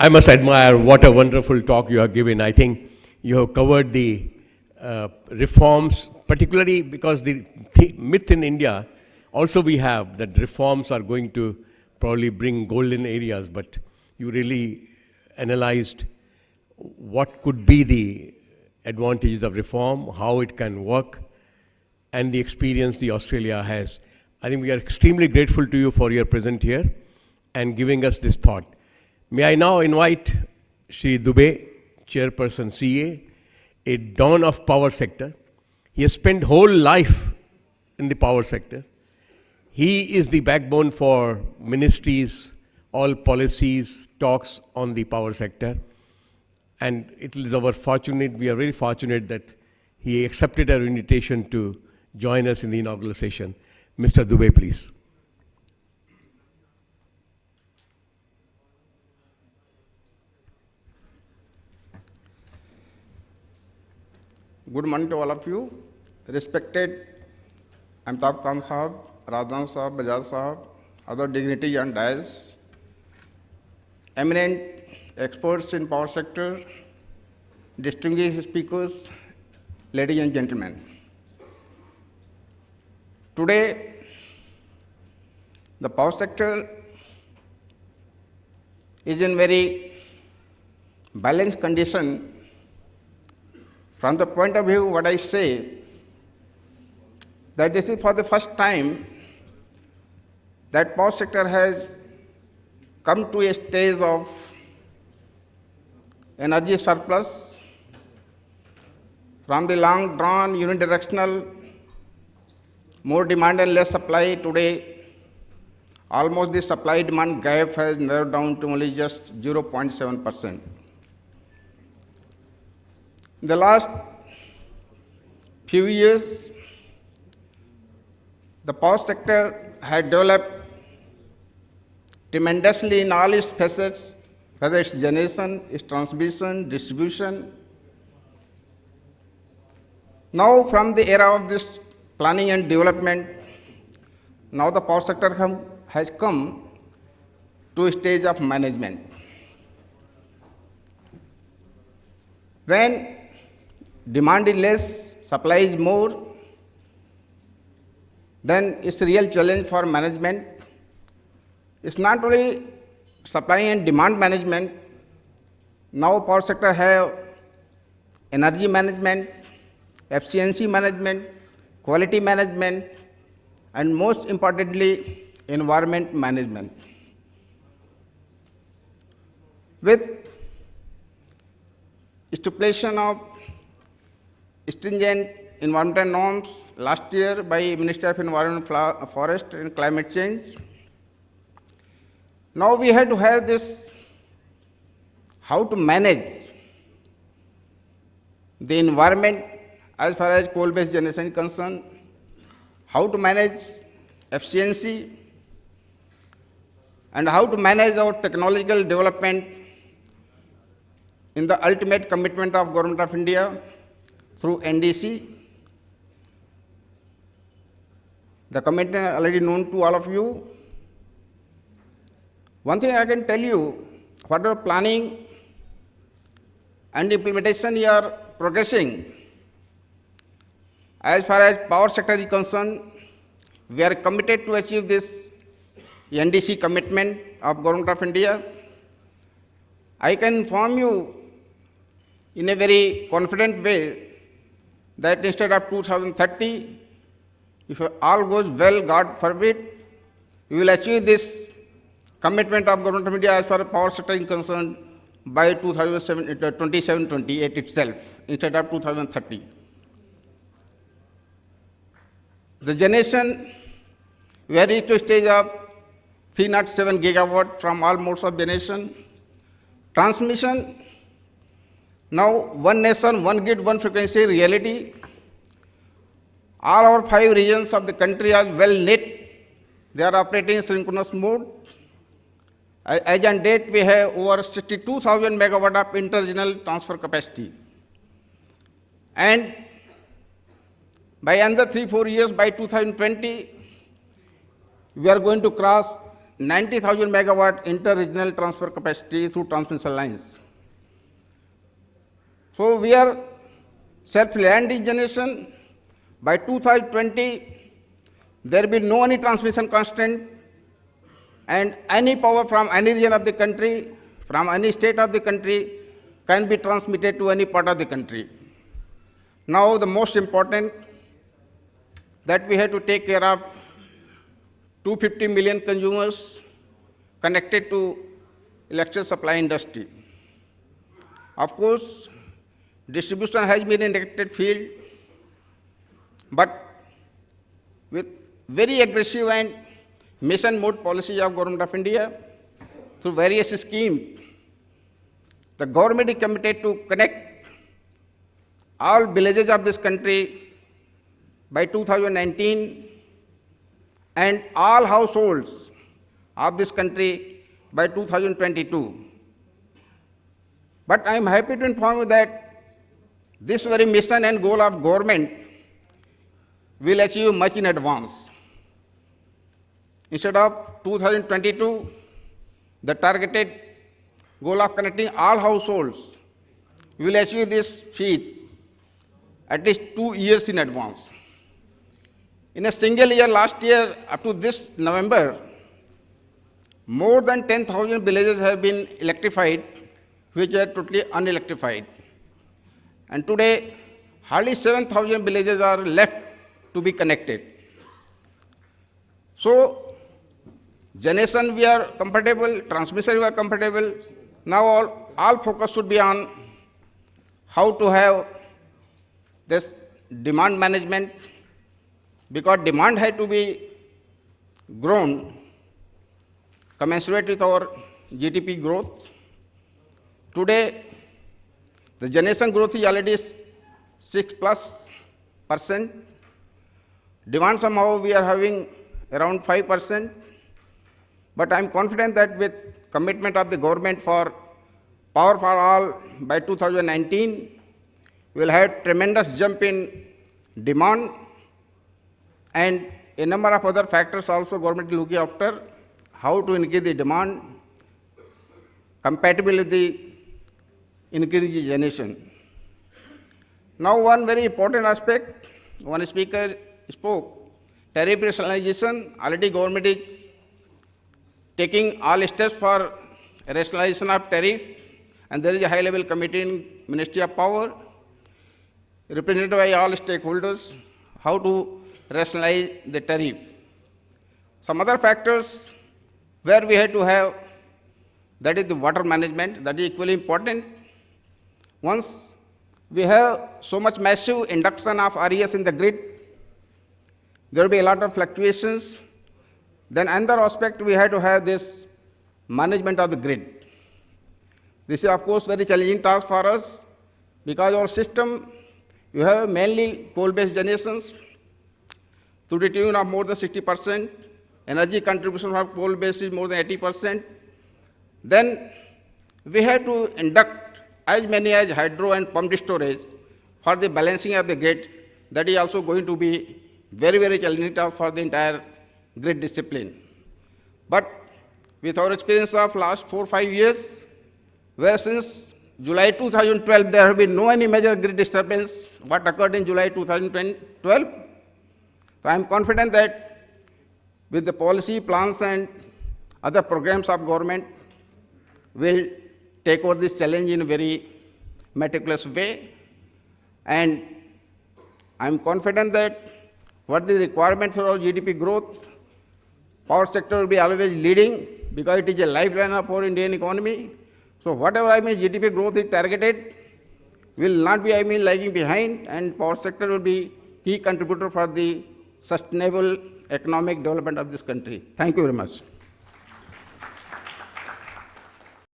I must admire what a wonderful talk you have given. I think you have covered the reforms, particularly because the myth in India, also we have that reforms are going to probably bring golden areas, but you really analyzed what could be the advantages of reform, how it can work, and the experience the Australia has. I think we are extremely grateful to you for your presence here and giving us this thought. May I now invite Shri Dubey, Chairperson CA, a don of power sector. He has spent whole life in the power sector. He is the backbone for ministries, all policies, talks on the power sector. And it is our fortunate, we are very fortunate that he accepted our invitation to join us in the inaugural session. Mr. Dubey, please. Good morning to all of you. Respected Amitabh Khan Sahab, Rajan Sahab, Bajaj Sahab, other dignitaries and dais, eminent experts in power sector, distinguished speakers, ladies and gentlemen. Today, the power sector is in very balanced condition. From the point of view, what I say, that this is for the first time that power sector has come to a stage of energy surplus from the long drawn unidirectional more demand and less supply. Today almost the supply demand gap has narrowed down to only just 0.7%. In the last few years, the power sector had developed tremendously in all its facets, whether it's generation, its transmission, distribution. Now, from the era of this planning and development, now the power sector has come to a stage of management. When demand is less, supply is more, then it's a real challenge for management. It's not only supply and demand management. Now power sector have energy management, efficiency management, quality management, and most importantly, environment management. With stipulation of stringent environmental norms last year by Ministry of Environment, Forest and Climate Change, now we had to have this, how to manage the environment as far as coal-based generation is concerned, how to manage efficiency, and how to manage our technological development in the ultimate commitment of Government of India through NDC. The commitment is already known to all of you. One thing I can tell you, whatever planning and implementation you are progressing, as far as power sector is concerned, we are committed to achieve this NDC commitment of Government of India. I can inform you in a very confident way that instead of 2030, if all goes well, God forbid, we will achieve this commitment of Government of India as far as power sector is concerned by 27-28 itself, instead of 2030. The generation, we are reached to a stage of 307 gigawatt from all modes of generation. Transmission, now one nation, one grid, one frequency reality. All our 5 regions of the country are well knit. They are operating in synchronous mode. As on date, we have over 62,000 megawatt of interregional transfer capacity. And by another 3-4 years, by 2020, we are going to cross 90,000 megawatt inter-regional transfer capacity through transmission lines. So we are self-reliant generation. By 2020, there will be no any transmission constraint, and any power from any region of the country, from any state of the country, can be transmitted to any part of the country. Now, the most important that we have to take care of 250 million consumers connected to electric supply industry. Of course, distribution has been a neglected field, but with very aggressive and mission mode policy of Government of India, through various schemes, the government is committed to connect all villages of this country by 2019 and all households of this country by 2022. But I am happy to inform you that this very mission and goal of government will achieve much in advance. Instead of 2022, the targeted goal of connecting all households will achieve this feat at least 2 years in advance. In a single year, last year, up to this November, more than 10,000 villages have been electrified, which are totally unelectrified. And today, hardly 7,000 villages are left to be connected. So, generation we are compatible, transmission we are compatible. Now all focus should be on how to have this demand management, because demand had to be grown commensurate with our GDP growth. Today, the generation growth is already 6+%. Demand somehow we are having around 5%. But I am confident that with commitment of the government for power for all by 2019, we will have tremendous jump in demand, and a number of other factors also government is looking after, how to increase the demand compatible with the increasing generation. Now one very important aspect, one speaker spoke, tariff rationalization. Already government is taking all steps for rationalization of tariff, and there is a high-level committee in Ministry of Power, represented by all stakeholders, how to rationalize the tariff. Some other factors where we have to have, that is the water management, that is equally important. Once we have so much massive induction of RES in the grid, there will be a lot of fluctuations. Then another aspect, we have to have this management of the grid. This is of course very challenging task for us, because our system, you have mainly coal-based generations to the tune of more than 60%. Energy contribution from coal-based is more than 80%. Then we have to induct as many as hydro and pumped storage for the balancing of the grid. That is also going to be very, very challenging task for the entire grid discipline. But with our experience of last 4 or 5 years, where since July 2012 there have been no any major grid disturbance, what occurred in July 2012, so I am confident that with the policy plans and other programs of government, will take over this challenge in a very meticulous way. And I am confident that what the requirement for our GDP growth, power sector will be always leading, because it is a lifeline of our Indian economy. So whatever GDP growth is targeted will not be lagging behind, and power sector will be key contributor for the sustainable economic development of this country. Thank you very much.